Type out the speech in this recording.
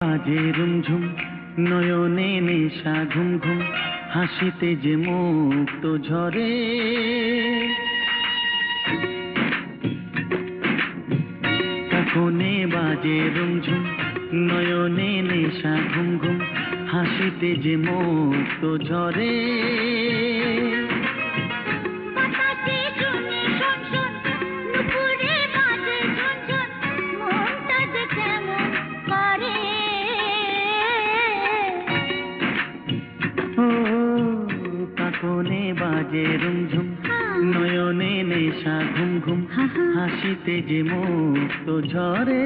বাজে রুমঝুম নয়নে নেশা ঘুম ঘুম হাসিতে যে মুক্ত ঝরে কোনে বাজে রুমঝুম নয়নে নেশা ঘুম ঘুম হাসিতে যে মুক্ত ঝরে কোনে বাজে রুমঝুম নয়নে নেশা ঘুম ঘুম হাসিতে যে মুক্ত ঝরে।